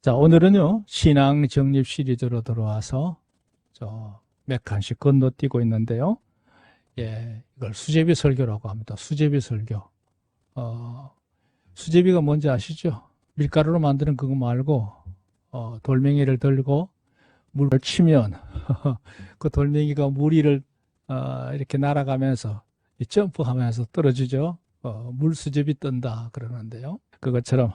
자, 오늘은요, 신앙 정립 시리즈로 들어와서 몇 칸씩 건너뛰고 있는데요. 예, 이걸 수제비 설교라고 합니다. 수제비 설교. 수제비가 뭔지 아시죠? 밀가루로 만드는 그거 말고, 돌멩이를 들고 물을 치면, 그 돌멩이가 물 위를, 이렇게 날아가면서, 점프하면서 떨어지죠. 물 수제비 뜬다. 그러는데요. 그것처럼,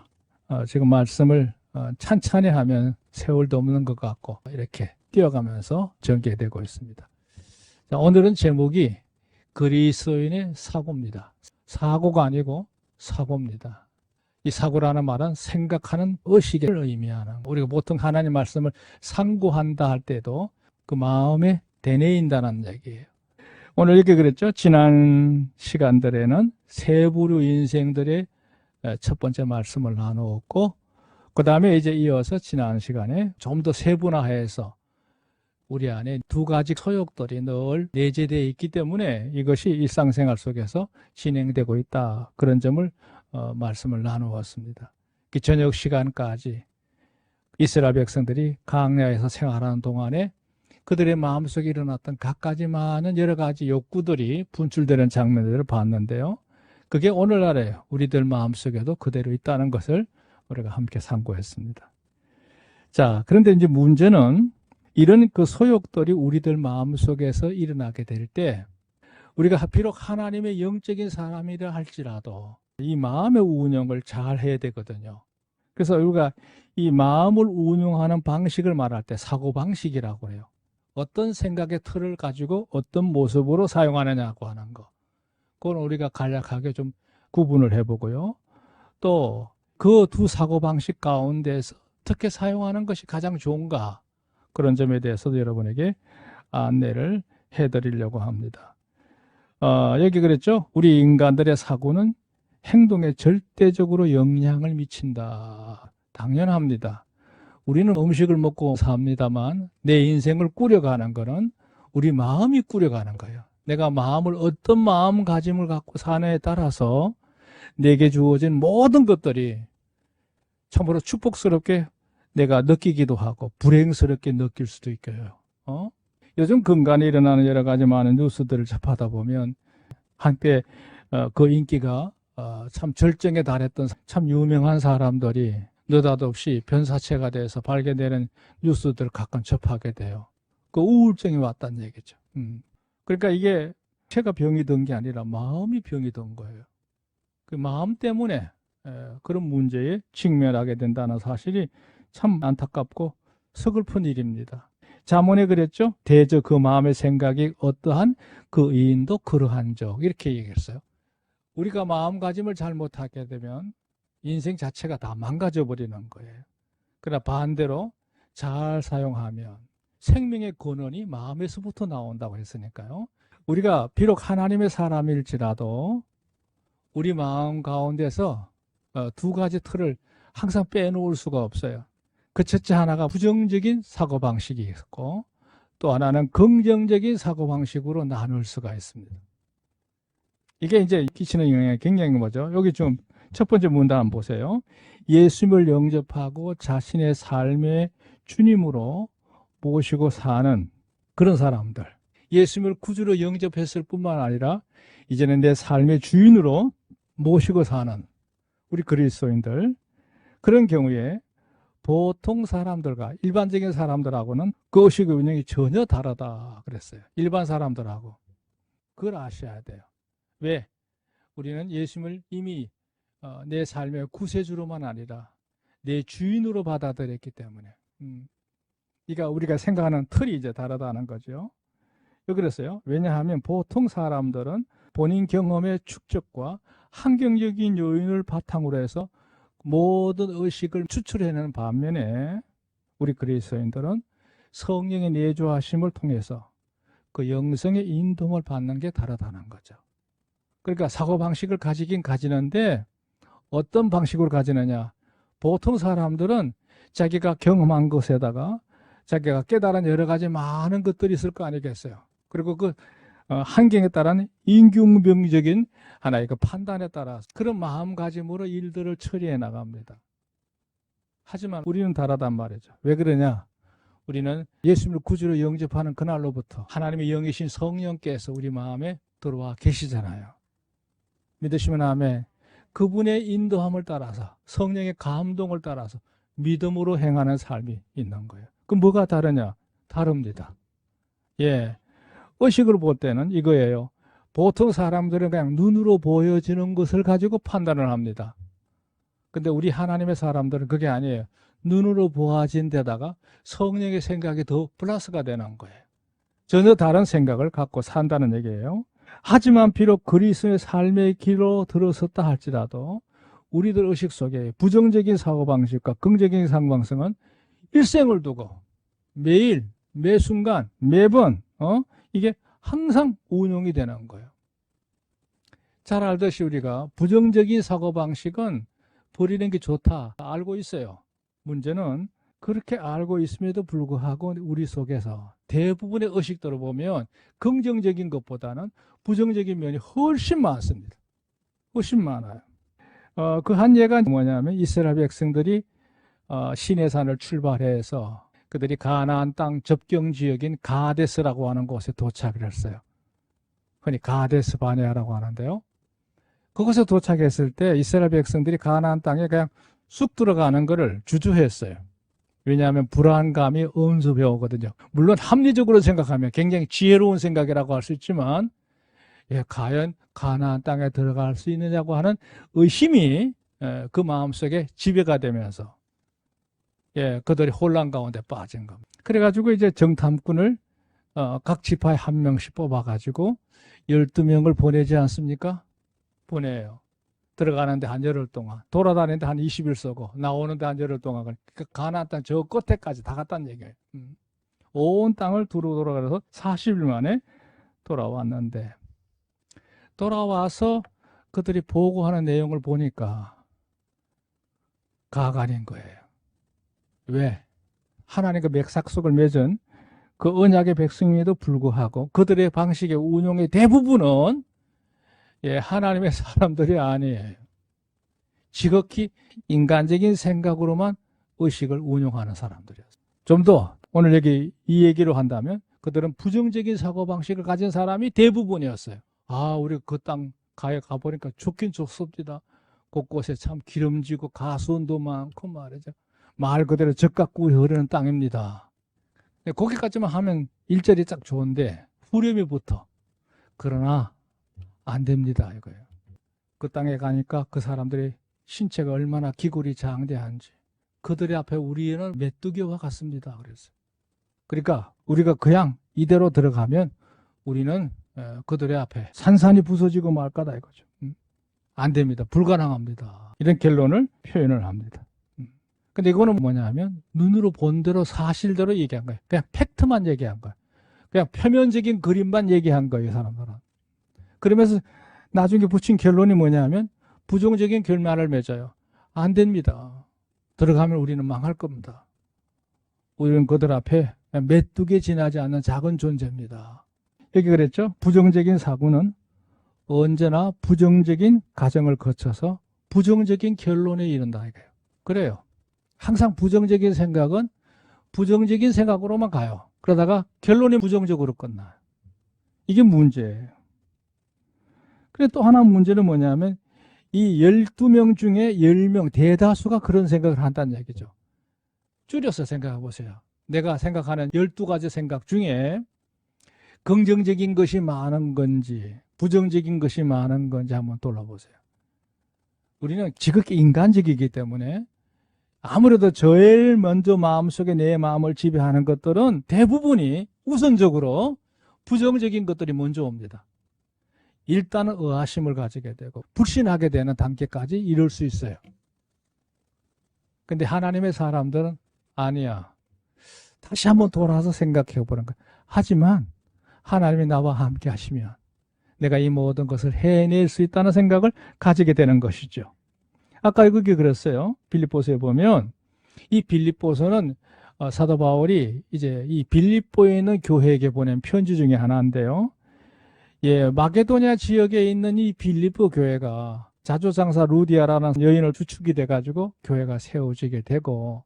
지금 말씀을 찬찬히 하면 세월도 없는 것 같고 이렇게 뛰어가면서 전개되고 있습니다. 자, 오늘은 제목이 그리스도인의 사고입니다. 사고가 아니고 사고입니다. 이 사고라는 말은 생각하는 의식을 의미하는, 우리가 보통 하나님 말씀을 상고한다 할 때도 그 마음에 되뇌인다는 얘기예요. 오늘 이렇게 그랬죠. 지난 시간들에는 세 부류 인생들의 첫 번째 말씀을 나누었고, 그 다음에 이제 이어서 지난 시간에 좀 더 세분화해서 우리 안에 두 가지 소욕들이 늘 내재되어 있기 때문에 이것이 일상생활 속에서 진행되고 있다. 그런 점을 말씀을 나누었습니다. 그 저녁 시간까지 이스라엘 백성들이 광야에서 생활하는 동안에 그들의 마음속에 일어났던 갖가지 많은 여러 가지 욕구들이 분출되는 장면들을 봤는데요. 그게 오늘날에 우리들 마음속에도 그대로 있다는 것을 우리가 함께 상고했습니다. 자, 그런데 이제 문제는 이런 그 소욕들이 우리들 마음속에서 일어나게 될 때 우리가 비록 하나님의 영적인 사람이라 할지라도 이 마음의 운영을 잘 해야 되거든요. 그래서 우리가 이 마음을 운영하는 방식을 말할 때 사고방식이라고 해요. 어떤 생각의 틀을 가지고 어떤 모습으로 사용하느냐고 하는 거. 그건 우리가 간략하게 좀 구분을 해보고요. 또 그 두 사고방식 가운데서 어떻게 사용하는 것이 가장 좋은가, 그런 점에 대해서도 여러분에게 안내를 해드리려고 합니다. 여기 그랬죠? 우리 인간들의 사고는 행동에 절대적으로 영향을 미친다. 당연합니다. 우리는 음식을 먹고 삽니다만 내 인생을 꾸려가는 거는 우리 마음이 꾸려가는 거예요. 내가 마음을 어떤 마음가짐을 갖고 사느냐에 따라서 내게 주어진 모든 것들이 참으로 축복스럽게 내가 느끼기도 하고 불행스럽게 느낄 수도 있고요. 요즘 근간에 일어나는 여러 가지 많은 뉴스들을 접하다 보면 한때 그 인기가 참 절정에 달했던 참 유명한 사람들이 느닷없이 변사체가 돼서 발견되는 뉴스들을 가끔 접하게 돼요. 그 우울증이 왔다는 얘기죠. 그러니까 이게 체가 병이 든 게 아니라 마음이 병이 든 거예요. 그 마음 때문에 그런 문제에 직면하게 된다는 사실이 참 안타깝고 서글픈 일입니다. 잠언에 그랬죠. 대저 그 마음의 생각이 어떠한 그 의인도 그러한 적, 이렇게 얘기했어요. 우리가 마음가짐을 잘못하게 되면 인생 자체가 다 망가져 버리는 거예요. 그러나 반대로 잘 사용하면 생명의 근원이 마음에서부터 나온다고 했으니까요. 우리가 비록 하나님의 사람일지라도 우리 마음 가운데서 두 가지 틀을 항상 빼놓을 수가 없어요. 그 첫째 하나가 부정적인 사고방식이 있고 또 하나는 긍정적인 사고방식으로 나눌 수가 있습니다. 이게 이제 끼치는 영향이 굉장히 뭐죠? 여기 좀 첫 번째 문단 한번 보세요. 예수님을 영접하고 자신의 삶의 주님으로 모시고 사는 그런 사람들. 예수님을 구주로 영접했을 뿐만 아니라 이제는 내 삶의 주인으로 모시고 사는 우리 그리스도인들. 그런 경우에 보통 사람들과 일반적인 사람들하고는 그 의식의 운영이 전혀 다르다 그랬어요. 일반 사람들하고. 그걸 아셔야 돼요. 왜? 우리는 예수님을 이미 내 삶의 구세주로만 아니라 내 주인으로 받아들였기 때문에. 그러니까 우리가 생각하는 틀이 이제 다르다는 거죠. 왜 그랬어요? 왜냐하면 보통 사람들은 본인 경험의 축적과 환경적인 요인을 바탕으로 해서 모든 의식을 추출해내는 반면에 우리 그리스도인들은 성령의 내주하심을 통해서 그 영성의 인도를 받는 게 다르다는 거죠. 그러니까 사고방식을 가지긴 가지는데 어떤 방식으로 가지느냐. 보통 사람들은 자기가 경험한 것에다가 자기가 깨달은 여러 가지 많은 것들이 있을 거 아니겠어요. 그리고 그 환경에 따른 인균병적인 하나의 그 판단에 따라 그런 마음가짐으로 일들을 처리해 나갑니다. 하지만 우리는 다르단 말이죠. 왜 그러냐? 우리는 예수님을 구주로 영접하는 그날로부터 하나님의 영이신 성령께서 우리 마음에 들어와 계시잖아요. 믿으시면 아멘. 그분의 인도함을 따라서 성령의 감동을 따라서 믿음으로 행하는 삶이 있는 거예요. 그럼 뭐가 다르냐? 다릅니다. 예, 의식으로 볼 때는 이거예요. 보통 사람들은 그냥 눈으로 보여지는 것을 가지고 판단을 합니다. 근데 우리 하나님의 사람들은 그게 아니에요. 눈으로 보아진 데다가 성령의 생각이 더 플러스가 되는 거예요. 전혀 다른 생각을 갖고 산다는 얘기예요. 하지만 비록 그리스도의 삶의 길로 들어섰다 할지라도 우리들 의식 속에 부정적인 사고방식과 긍정적인 사고방식은 일생을 두고 매일, 매 순간, 매번 이게 항상 운용이 되는 거예요. 잘 알듯이 우리가 부정적인 사고방식은 버리는 게 좋다 알고 있어요. 문제는 그렇게 알고 있음에도 불구하고 우리 속에서 대부분의 의식들을 보면 긍정적인 것보다는 부정적인 면이 훨씬 많습니다. 훨씬 많아요. 그 한 예가 뭐냐면 이스라엘 백성들이 시내산을 출발해서 그들이 가나안 땅 접경 지역인 가데스라고 하는 곳에 도착을 했어요. 흔히 가데스 바네아라고 하는데요. 그곳에 도착했을 때 이스라엘 백성들이 가나안 땅에 그냥 쑥 들어가는 것을 주저했어요. 왜냐하면 불안감이 엄습해 오거든요. 물론 합리적으로 생각하면 굉장히 지혜로운 생각이라고 할 수 있지만 과연 가나안 땅에 들어갈 수 있느냐고 하는 의심이 그 마음속에 지배가 되면서 그들이 혼란 가운데 빠진 겁니다. 그래가지고 이제 정탐꾼을 각 지파에 한 명씩 뽑아가지고 12명을 보내지 않습니까? 보내요. 들어가는데 한 열흘 동안, 돌아다니는데 한 20일 쓰고, 나오는데 한 열흘 동안, 그러니까 가나안 땅 저 끝에까지 다 갔다는 얘기예요. 온 땅을 두루 돌아가서 40일 만에 돌아왔는데, 돌아와서 그들이 보고하는 내용을 보니까 가관인 거예요. 왜? 하나님과 맥삭속을 맺은 그 언약의 백성임에도 불구하고 그들의 방식의 운용의 대부분은 하나님의 사람들이 아니에요. 지극히 인간적인 생각으로만 의식을 운용하는 사람들이었어요. 좀 더 오늘 이 얘기로 한다면 그들은 부정적인 사고방식을 가진 사람이 대부분이었어요. 우리 그 땅 가보니까 좋긴 좋습니다. 곳곳에 참 기름지고 가수원도 많고 말이죠. 말 그대로 젖가꾸이 흐르는 땅입니다. 거기까지만 하면 일절이 딱 좋은데 후렴이 붙어. 그러나 안 됩니다 이거예요. 그 땅에 가니까 그 사람들의 신체가 얼마나 기골이 장대한지 그들의 앞에 우리는 메뚜기와 같습니다. 그랬어요. 그러니까 우리가 그냥 이대로 들어가면 우리는 그들의 앞에 산산이 부서지고 말 거다 이거죠. 안 됩니다. 불가능합니다. 이런 결론을 표현을 합니다. 근데 이거는 뭐냐 하면 눈으로 본 대로 사실대로 얘기한 거예요. 그냥 팩트만 얘기한 거예요. 그냥 표면적인 그림만 얘기한 거예요. 이 사람들은. 그러면서 나중에 붙인 결론이 뭐냐 하면 부정적인 결말을 맺어요. 안 됩니다. 들어가면 우리는 망할 겁니다. 우리는 그들 앞에 메뚜기에 지나지 않는 작은 존재입니다. 여기 그랬죠. 부정적인 사고는 언제나 부정적인 과정을 거쳐서 부정적인 결론에 이른다 이거예요. 그래요. 항상 부정적인 생각은 부정적인 생각으로만 가요. 그러다가 결론이 부정적으로 끝나요. 이게 문제예요. 그래 또 하나 문제는 뭐냐면 이 12명 중에 10명 대다수가 그런 생각을 한다는 얘기죠. 줄여서 생각해 보세요. 내가 생각하는 12가지 생각 중에 긍정적인 것이 많은 건지 부정적인 것이 많은 건지 한번 돌아보세요. 우리는 지극히 인간적이기 때문에 아무래도 제일 먼저 마음속에 내 마음을 지배하는 것들은 대부분이 우선적으로 부정적인 것들이 먼저 옵니다. 일단은 의아심을 가지게 되고 불신하게 되는 단계까지 이룰 수 있어요. 근데 하나님의 사람들은 아니야. 다시 한번 돌아서 생각해 보는 거야. 하지만 하나님이 나와 함께 하시면 내가 이 모든 것을 해낼 수 있다는 생각을 가지게 되는 것이죠. 아까 그게 그랬어요. 빌립보서에 보면 이 빌립보서는 사도 바울이 이제 이 빌립보에 있는 교회에게 보낸 편지 중에 하나인데요. 마게도냐 지역에 있는 이 빌립보 교회가 자조상사 루디아라는 여인을 주축이 돼가지고 교회가 세워지게 되고,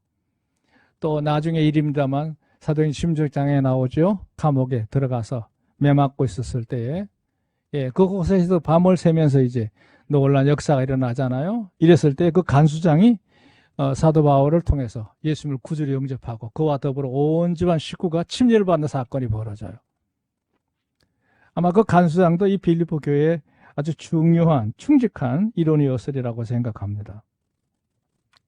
또 나중에 일입니다만 사도행 16장에 나오죠. 감옥에 들어가서 매 맞고 있었을 때에, 예, 그곳에서 밤을 새면서 이제 놀라운 역사가 일어나잖아요. 이랬을 때 그 간수장이 사도 바울을 통해서 예수님을 구주로 영접하고 그와 더불어 온 집안 식구가 침례를 받는 사건이 벌어져요. 아마 그 간수장도 이 빌립보 교회에 아주 중요한 충직한 일원이었으리라고 생각합니다.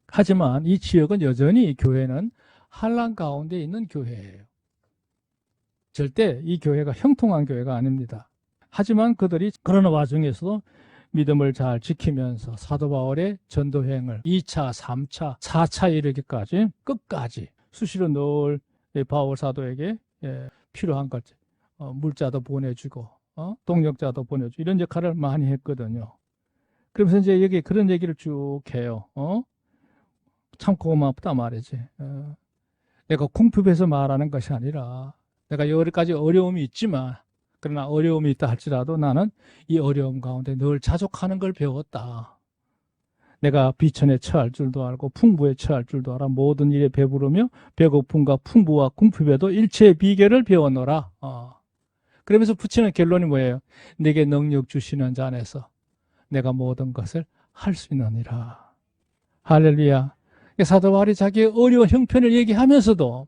하지만 이 지역은 여전히 교회는 환난 가운데 있는 교회예요. 절대 이 교회가 형통한 교회가 아닙니다. 하지만 그들이 그런 와중에서도 믿음을 잘 지키면서 사도 바울의 전도행을 2차, 3차, 4차 이르기까지 끝까지 수시로 늘 바울 사도에게 필요한 것, 물자도 보내주고 동력자도 보내주고 이런 역할을 많이 했거든요. 그러면서 이제 여기 그런 얘기를 쭉 해요. 참 고맙다 말이지. 내가 궁핍해서 말하는 것이 아니라 내가 여러 가지 어려움이 있지만, 그러나 어려움이 있다 할지라도 나는 이 어려움 가운데 늘 자족하는 걸 배웠다. 내가 비천에 처할 줄도 알고 풍부에 처할 줄도 알아. 모든 일에 배부르며 배고픔과 풍부와 궁핍에도 일체의 비결을 배웠노라. 그러면서 붙이는 결론이 뭐예요? 내게 능력 주시는 자 안에서 내가 모든 것을 할 수 있느니라. 할렐루야. 사도 바울이 자기의 어려운 형편을 얘기하면서도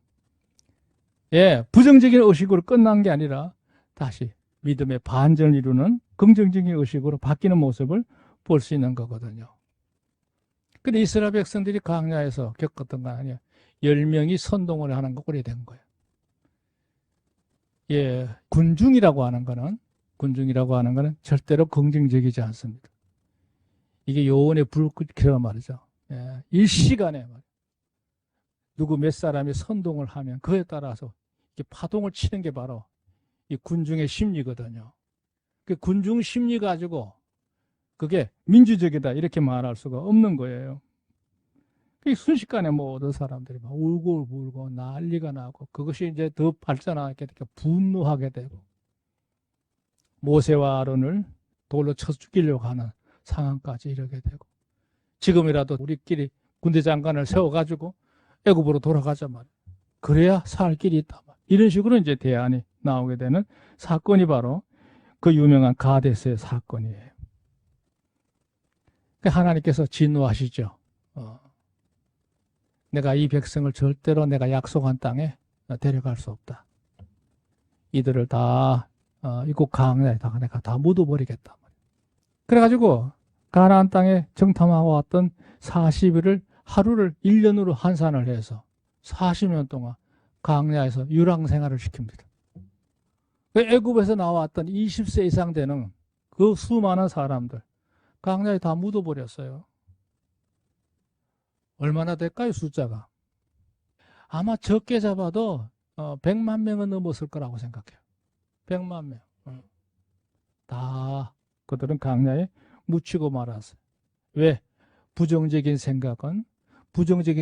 부정적인 의식으로 끝난 게 아니라 다시 믿음의 반전을 이루는 긍정적인 의식으로 바뀌는 모습을 볼 수 있는 거거든요. 근데 이스라엘 백성들이 광야에서 겪었던 거 아니에요. 10명이 선동을 하는 거 꼴이 된 거예요. 군중이라고 하는 거는 절대로 긍정적이지 않습니다. 이게 요원의 불꽃이라고 말이죠. 일시간에 누구 몇 사람이 선동을 하면 그에 따라서 이렇게 파동을 치는 게 바로 이 군중의 심리거든요. 그 군중 심리 가지고 그게 민주적이다 이렇게 말할 수가 없는 거예요. 순식간에 모든 사람들이 막 울고 난리가 나고, 그것이 이제 더 발전하게 되고 분노하게 되고 모세와 아론을 돌로 쳐 죽이려고 하는 상황까지 이르게 되고, 지금이라도 우리끼리 군대 장관을 세워가지고 애굽으로 돌아가자 말이야. 그래야 살 길이 있다. 이런 식으로 이제 대안이 나오게 되는 사건이 바로 그 유명한 가데스의 사건이에요. 하나님께서 진노하시죠. 내가 이 백성을 절대로 내가 약속한 땅에 데려갈 수 없다. 이들을 다 이곳 광야에다가 내가 다 묻어버리겠다. 그래가지고 가나안 땅에 정탐하고 왔던 40일을 하루를 1년으로 환산을 해서 40년 동안 광야에서 유랑 생활을 시킵니다. 애굽에서 나왔던 20세 이상 되는 그 수많은 사람들 광야에 다 묻어버렸어요. 얼마나 될까요, 숫자가? 아마 적게 잡아도 100만 명은 넘었을 거라고 생각해요. 100만 명. 다 그들은 광야에 묻히고 말았어요. 왜? 부정적인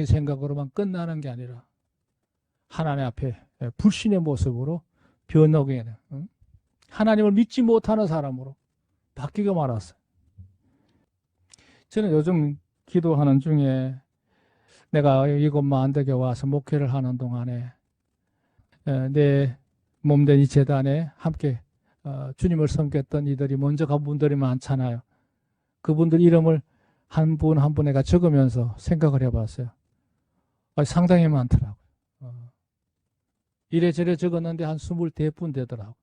생각으로만 끝나는 게 아니라 하나님 앞에 불신의 모습으로 변하게 되는, 하나님을 믿지 못하는 사람으로 바뀌고 말았어요. 저는 요즘 기도하는 중에 내가 이곳 만덕에 와서 목회를 하는 동안에 내 몸된 이 재단에 함께 주님을 섬겼던 이들이 먼저 간 분들이 많잖아요. 그분들 이름을 한 분 한 분 내가 적으면서 생각을 해봤어요. 상당히 많더라고요. 이래저래 적었는데 한 24분 되더라고요.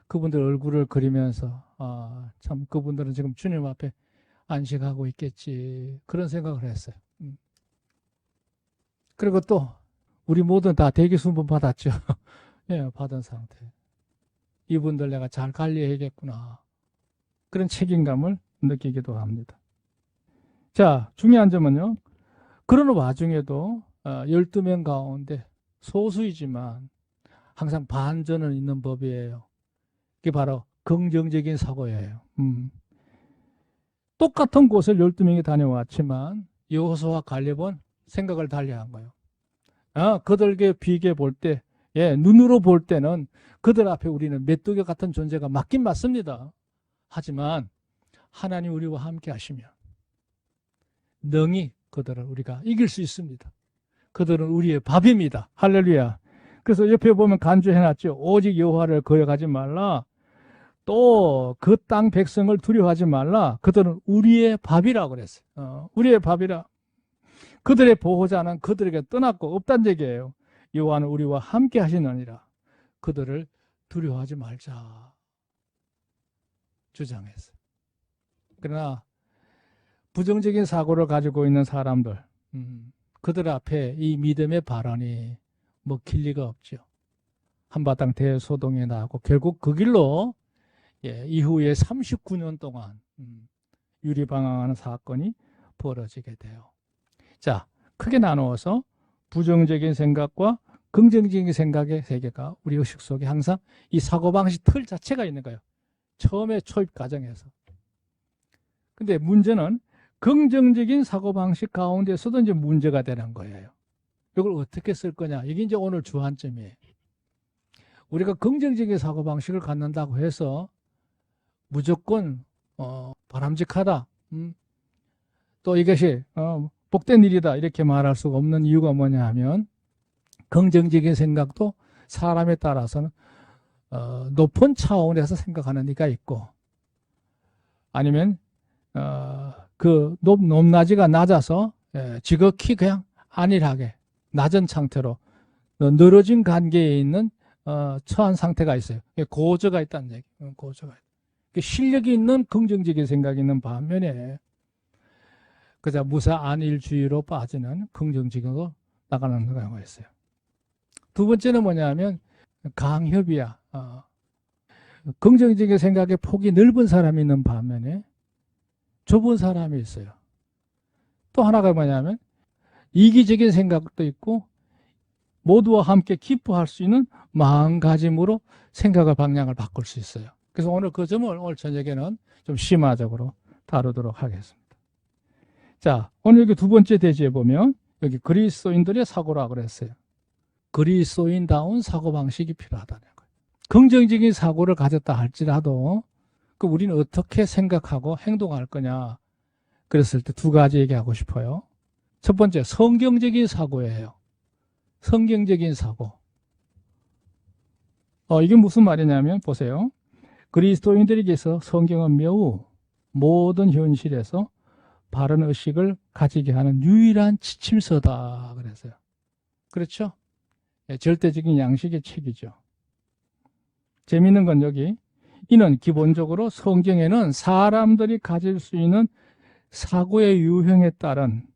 그분들 얼굴을 그리면서 참 그분들은 지금 주님 앞에 안식하고 있겠지, 그런 생각을 했어요. 그리고 또 우리 모두 다 대기 순번 받았죠. 받은 상태. 이분들 내가 잘 관리해야겠구나, 그런 책임감을 느끼기도 합니다. 자, 중요한 점은요, 그런 와중에도 12명 가운데 소수이지만 항상 반전은 있는 법이에요. 그게 바로 긍정적인 사고예요. 똑같은 곳을 12명이 다녀왔지만 여호수아와 갈렙은 생각을 달리한 거예요. 그들에게 비교해 볼 때, 눈으로 볼 때는 그들 앞에 우리는 메뚜기 같은 존재가 맞긴 맞습니다. 하지만 하나님 우리와 함께 하시면 능히 그들을 우리가 이길 수 있습니다. 그들은 우리의 밥입니다. 할렐루야. 그래서 옆에 보면 간주해놨죠. 오직 여호와를 거역하지 말라. 또 그 땅 백성을 두려워하지 말라. 그들은 우리의 밥이라고 그랬어요. 우리의 밥이라. 그들의 보호자는 그들에게 떠났고 없단 얘기예요. 여호와는 우리와 함께 하시느니라. 그들을 두려워하지 말자 주장했어요. 그러나 부정적인 사고를 가지고 있는 사람들, 그들 앞에 이 믿음의 발언이 먹힐 리가 없죠. 한바탕 대소동이 나고 결국 그 길로 이후에 39년 동안 유리방황하는 사건이 벌어지게 돼요. 자, 크게 나누어서 부정적인 생각과 긍정적인 생각의 세계가 우리 의식 속에 항상 이 사고방식 틀 자체가 있는 거예요. 처음에 초입 과정에서. 근데 문제는 긍정적인 사고방식 가운데서도 이제 문제가 되는 거예요. 이걸 어떻게 쓸 거냐. 이게 이제 오늘 주안점이에요. 우리가 긍정적인 사고방식을 갖는다고 해서 무조건 바람직하다. 또 이것이 복된 일이다. 이렇게 말할 수가 없는 이유가 뭐냐 하면 긍정적인 생각도 사람에 따라서는 높은 차원에서 생각하는 이가 있고 아니면 그 높낮이가 낮아서 지극히 그냥 안일하게 낮은 상태로 늘어진 관계에 있는 처한 상태가 있어요. 고저가 있다는 얘기. 고저가 있다. 실력이 있는 긍정적인 생각이 있는 반면에 그저 무사 안일주의로 빠지는 긍정적으로 나가는 경우가 있어요. 두 번째는 뭐냐면 강협이야. 긍정적인 생각에 폭이 넓은 사람이 있는 반면에 좁은 사람이 있어요. 또 하나가 뭐냐면 이기적인 생각도 있고 모두와 함께 기뻐할 수 있는 마음가짐으로 생각의 방향을 바꿀 수 있어요. 그래서 오늘 그 점을 오늘 저녁에는 좀 심화적으로 다루도록 하겠습니다. 자, 오늘 여기 두 번째 대지에 보면 여기 그리스도인들의 사고라고 그랬어요. 그리스도인다운 사고방식이 필요하다는 거예요. 긍정적인 사고를 가졌다 할지라도 우리는 어떻게 생각하고 행동할 거냐. 그랬을 때 두 가지 얘기하고 싶어요. 첫 번째, 성경적인 사고예요. 성경적인 사고. 이게 무슨 말이냐면 보세요. 그리스도인들에게서 성경은 매우 모든 현실에서 바른 의식을 가지게 하는 유일한 지침서다 그랬어요. 그렇죠? 절대적인 양식의 책이죠. 재미있는 건 여기 이는 기본적으로 성경에는 사람들이 가질 수 있는 사고의 유형에 따른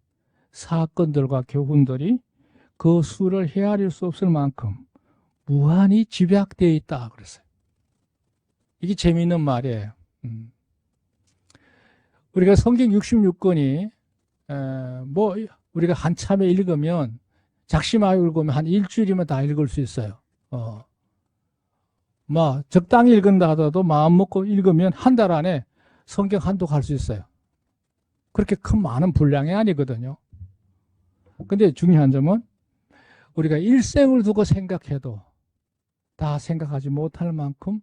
사건들과 교훈들이 그 수를 헤아릴 수 없을 만큼 무한히 집약되어 있다 그랬어요. 이게 재미있는 말이에요. 우리가 성경 66권이 우리가 한참에 읽으면 작심하여 읽으면 한 일주일이면 다 읽을 수 있어요. 적당히 읽은다 하더라도 마음 먹고 읽으면 한 달 안에 성경 한독 할 수 있어요. 그렇게 큰 많은 분량이 아니거든요. 근데 중요한 점은 우리가 일생을 두고 생각해도 다 생각하지 못할 만큼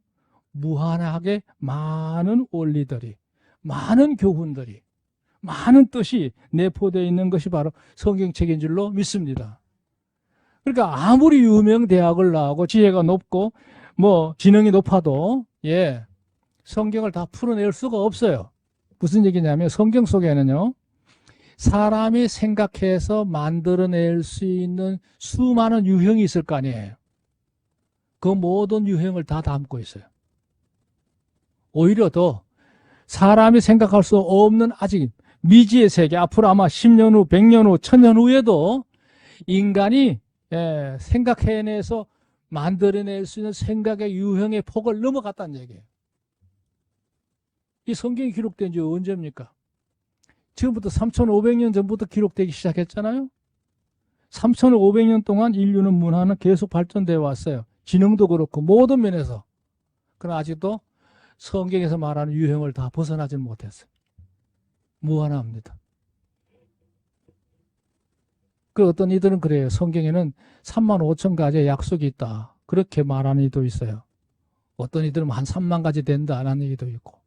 무한하게 많은 원리들이, 많은 교훈들이, 많은 뜻이 내포되어 있는 것이 바로 성경책인 줄로 믿습니다. 그러니까 아무리 유명 대학을 나오고 지혜가 높고 지능이 높아도 성경을 다 풀어낼 수가 없어요. 무슨 얘기냐면 성경 속에는요, 사람이 생각해서 만들어낼 수 있는 수많은 유형이 있을 거 아니에요. 그 모든 유형을 다 담고 있어요. 오히려 더 사람이 생각할 수 없는 아직 미지의 세계, 앞으로 아마 10년 후, 100년 후, 1000년 후에도 인간이 생각해내서 만들어낼 수 있는 생각의 유형의 폭을 넘어갔다는 얘기예요. 이 성경이 기록된 지 언제입니까? 지금부터 3500년 전부터 기록되기 시작했잖아요. 3500년 동안 인류는 문화는 계속 발전되어 왔어요. 지능도 그렇고 모든 면에서. 그러나 아직도 성경에서 말하는 유형을 다 벗어나지 못했어요. 무한합니다. 어떤 이들은 그래요. 성경에는 35,000가지의 약속이 있다. 그렇게 말하는 이도 있어요. 어떤 이들은 한 3만 가지 된다. 라는 얘기도 있고.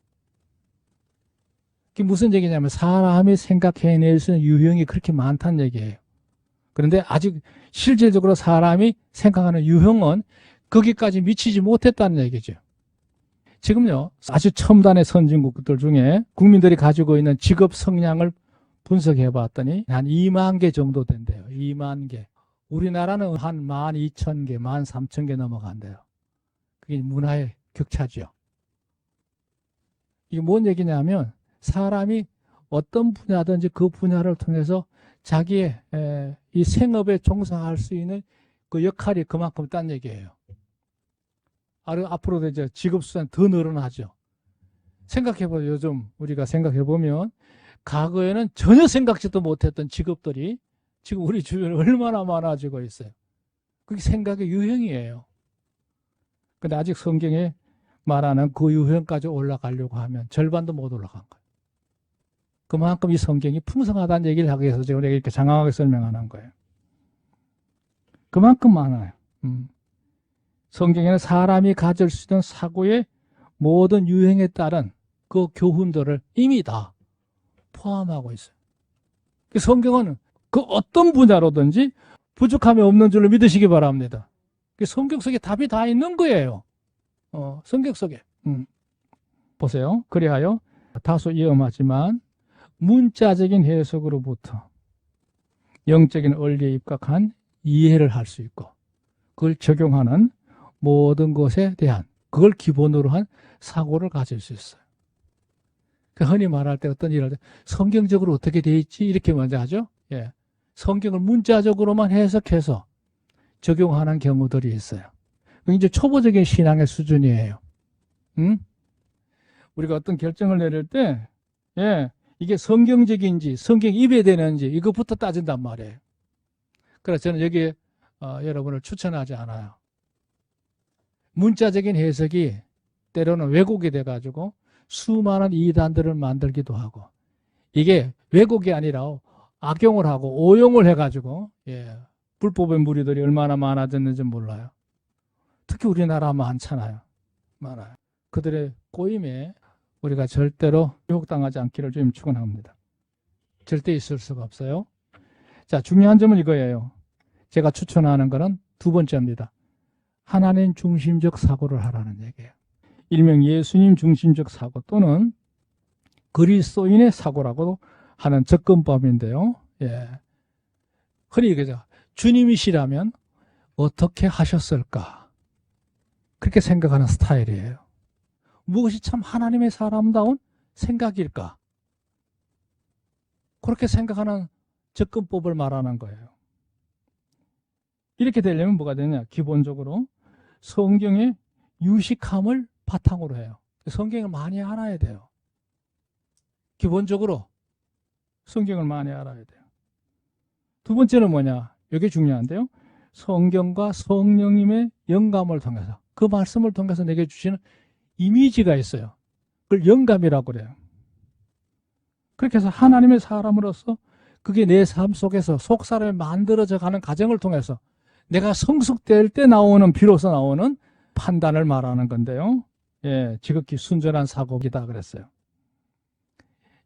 그게 무슨 얘기냐면 사람이 생각해낼 수 있는 유형이 그렇게 많다는 얘기예요. 그런데 아직 실질적으로 사람이 생각하는 유형은 거기까지 미치지 못했다는 얘기죠. 지금요, 아주 첨단의 선진국들 중에 국민들이 가지고 있는 직업 성향을 분석해 봤더니 한 2만 개 정도 된대요. 2만 개. 우리나라는 한 12,000개, 13,000개 넘어간대요. 그게 문화의 격차죠. 이게 뭔 얘기냐면 사람이 어떤 분야든지 그 분야를 통해서 자기의 이 생업에 종사할 수 있는 그 역할이 그만큼 딴 얘기예요. 앞으로도 이제 직업 수는 더 늘어나죠. 생각해봐요. 요즘 우리가 생각해보면 과거에는 전혀 생각지도 못했던 직업들이 지금 우리 주변에 얼마나 많아지고 있어요. 그게 생각의 유형이에요. 근데 아직 성경에 말하는 그 유형까지 올라가려고 하면 절반도 못 올라간 거예요. 그만큼 이 성경이 풍성하다는 얘기를 하기 위해서 제가 이렇게 장황하게 설명하는 거예요. 그만큼 많아요. 성경에는 사람이 가질 수 있는 사고의 모든 유형에 따른 그 교훈들을 이미 다 포함하고 있어요. 성경은 그 어떤 분야로든지 부족함이 없는 줄로 믿으시기 바랍니다. 성경 속에 답이 다 있는 거예요. 성경 속에. 보세요. 그리하여 다소 위험하지만 문자적인 해석으로부터 영적인 원리에 입각한 이해를 할 수 있고 그걸 적용하는 모든 것에 대한 그걸 기본으로 한 사고를 가질 수 있어요. 흔히 말할 때 어떤 일을 할 때 성경적으로 어떻게 돼 있지? 이렇게 먼저 하죠. 예. 성경을 문자적으로만 해석해서 적용하는 경우들이 있어요. 이제 초보적인 신앙의 수준이에요. 우리가 어떤 결정을 내릴 때, 예, 이게 성경적인지, 성경 입에되는지 이것부터 따진단 말이에요. 그래서 저는 여기에 여러분을 추천하지 않아요. 문자적인 해석이 때로는 왜곡이 돼가지고 수많은 이단들을 만들기도 하고 이게 왜곡이 아니라 악용을 하고 오용을 해가지고 불법의 무리들이 얼마나 많아졌는지 몰라요. 특히 우리나라 많잖아요. 많아요. 그들의 꼬임에 우리가 절대로 유혹당하지 않기를 주님 축원합니다. 절대 있을 수가 없어요. 자, 중요한 점은 이거예요. 제가 추천하는 거는 두 번째입니다. 하나님 중심적 사고를 하라는 얘기예요. 일명 예수님 중심적 사고 또는 그리스도인의 사고라고 하는 접근법인데요. 예. 흔히 그죠. 주님이시라면 어떻게 하셨을까? 그렇게 생각하는 스타일이에요. 무엇이 참 하나님의 사람다운 생각일까? 그렇게 생각하는 접근법을 말하는 거예요. 이렇게 되려면 뭐가 되냐? 기본적으로 성경의 유식함을 바탕으로 해요. 성경을 많이 알아야 돼요. 기본적으로 성경을 많이 알아야 돼요. 두 번째는 뭐냐? 이게 중요한데요. 성경과 성령님의 영감을 통해서 그 말씀을 통해서 내게 주시는 이미지가 있어요. 그걸 영감이라고 그래요. 그렇게 해서 하나님의 사람으로서 그게 내 삶 속에서 속사람이 만들어져 가는 과정을 통해서 내가 성숙될 때 나오는 비로소 나오는 판단을 말하는 건데요. 예, 지극히 순전한 사고이다 그랬어요.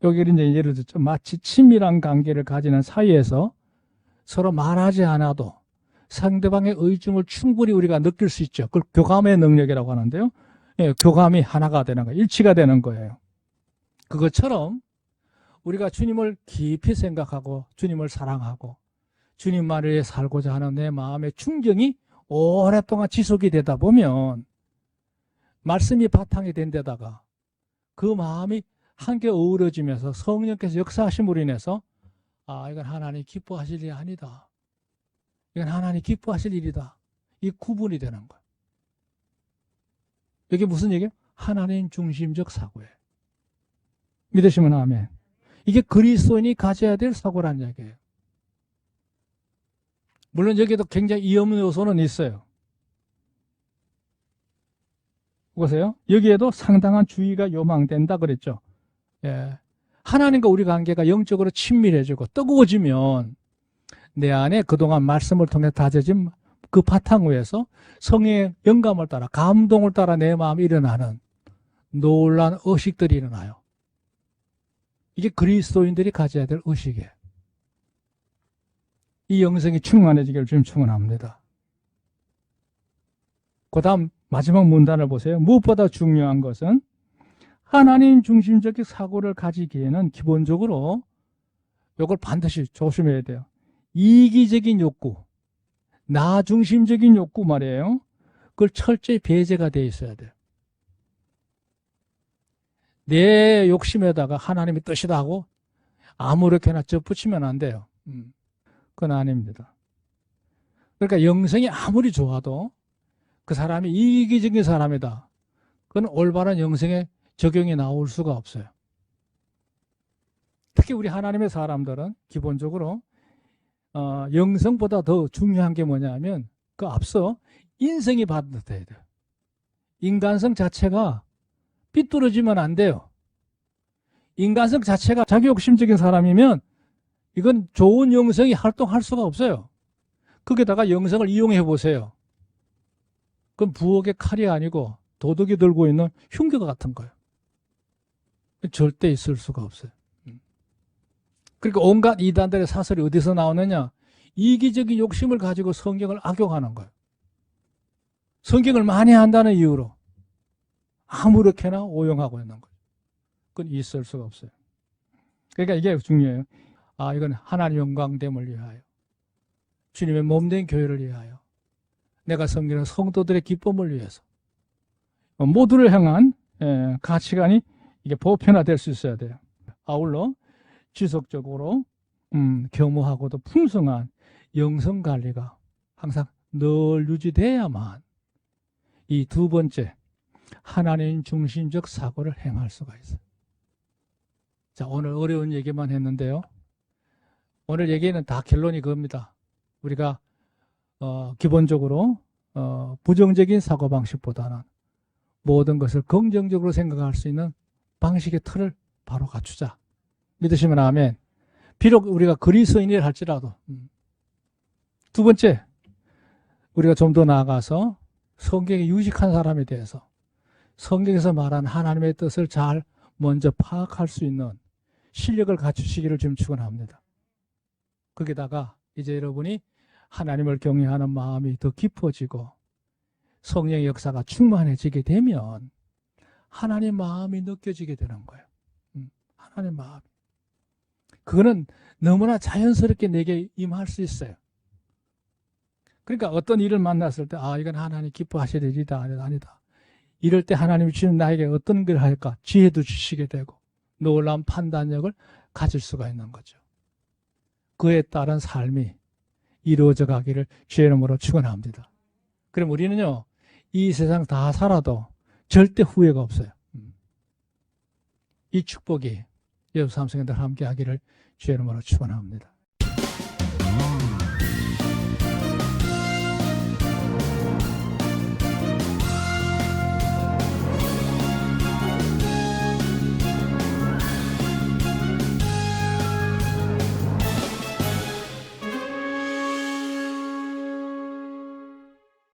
여기를 이제 예를 들죠. 마치 친밀한 관계를 가지는 사이에서 서로 말하지 않아도 상대방의 의중을 충분히 우리가 느낄 수 있죠. 그걸 교감의 능력이라고 하는데요. 예, 교감이 하나가 되는 거예요. 일치가 되는 거예요. 그것처럼 우리가 주님을 깊이 생각하고 주님을 사랑하고 주님만을 위해 살고자 하는 내 마음의 충정이 오랫동안 지속이 되다 보면 말씀이 바탕이 된 데다가 그 마음이 함께 어우러지면서 성령께서 역사하심으로 인해서 이건 하나님 기뻐하실 일이 아니다. 이건 하나님 기뻐하실 일이다. 이 구분이 되는 거예요. 이게 무슨 얘기예요? 하나님 중심적 사고예요. 믿으시면 아멘. 이게 그리스도인이 가져야 될 사고라는 얘기예요. 물론 여기에도 굉장히 위험한 요소는 있어요. 보세요. 여기에도 상당한 주의가 요망된다 그랬죠. 예. 하나님과 우리 관계가 영적으로 친밀해지고 뜨거워지면 내 안에 그동안 말씀을 통해 다져진 그 바탕 위에서 성령의 영감을 따라 감동을 따라 내 마음에 일어나는 놀라운 의식들이 일어나요. 이게 그리스도인들이 가져야 될 의식이에요. 이 영성이 충만해지기를 주님 축원합니다. 그 다음 마지막 문단을 보세요. 무엇보다 중요한 것은 하나님 중심적인 사고를 가지기에는 기본적으로 이걸 반드시 조심해야 돼요. 이기적인 욕구, 나 중심적인 욕구 말이에요. 그걸 철저히 배제가 되어 있어야 돼요. 내 욕심에다가 하나님의 뜻이다 하고 아무렇게나 접붙이면 안 돼요. 그건 아닙니다. 그러니까 영성이 아무리 좋아도 그 사람이 이기적인 사람이다. 그건 올바른 영성의 적용이 나올 수가 없어요. 특히 우리 하나님의 사람들은 기본적으로 영성보다 더 중요한 게 뭐냐면 그 앞서 인성이 반듯해야 돼요. 인간성 자체가 삐뚤어지면 안 돼요. 인간성 자체가 자기욕심적인 사람이면 이건 좋은 영성이 활동할 수가 없어요. 거기다가 영성을 이용해 보세요. 그건 부엌의 칼이 아니고 도둑이 들고 있는 흉기 같은 거예요. 절대 있을 수가 없어요. 그러니까 온갖 이단들의 사설이 어디서 나오느냐? 이기적인 욕심을 가지고 성경을 악용하는 거예요. 성경을 많이 한다는 이유로 아무렇게나 오용하고 있는 거예요. 그건 있을 수가 없어요. 그러니까 이게 중요해요. 이건 하나님 영광됨을 위하여, 주님의 몸된 교회를 위하여, 내가 섬기는 성도들의 기쁨을 위해서 모두를 향한 가치관이 이게 보편화될 수 있어야 돼요. 아울러 지속적으로 겸허하고도 풍성한 영성 관리가 항상 늘 유지돼야만 이 두 번째 하나님 중심적 사고를 행할 수가 있어요. 자, 오늘 어려운 얘기만 했는데요. 오늘 얘기는 다 결론이 그겁니다. 우리가 기본적으로 부정적인 사고방식보다는 모든 것을 긍정적으로 생각할 수 있는 방식의 틀을 바로 갖추자. 믿으시면 아멘. 비록 우리가 그리스도인이라 할지라도. 두 번째, 우리가 좀 더 나아가서 성경에 유식한 사람에 대해서 성경에서 말한 하나님의 뜻을 잘 먼저 파악할 수 있는 실력을 갖추시기를 지금 축원합니다. 거기다가 이제 여러분이 하나님을 경외하는 마음이 더 깊어지고 성령의 역사가 충만해지게 되면 하나님 마음이 느껴지게 되는 거예요. 하나님 마음. 그거는 너무나 자연스럽게 내게 임할 수 있어요. 그러니까 어떤 일을 만났을 때 이건 하나님 기뻐하실 일이다 아니다. 이럴 때 하나님이 주는 나에게 어떤 걸 할까 지혜도 주시게 되고 놀라운 판단력을 가질 수가 있는 거죠. 그에 따른 삶이 이루어져 가기를 주의 이름으로 축원합니다. 그럼 우리는요, 이 세상 다 살아도 절대 후회가 없어요. 이 축복이 여러분 삶 속에 늘 함께 하기를 주의 이름으로 축원합니다.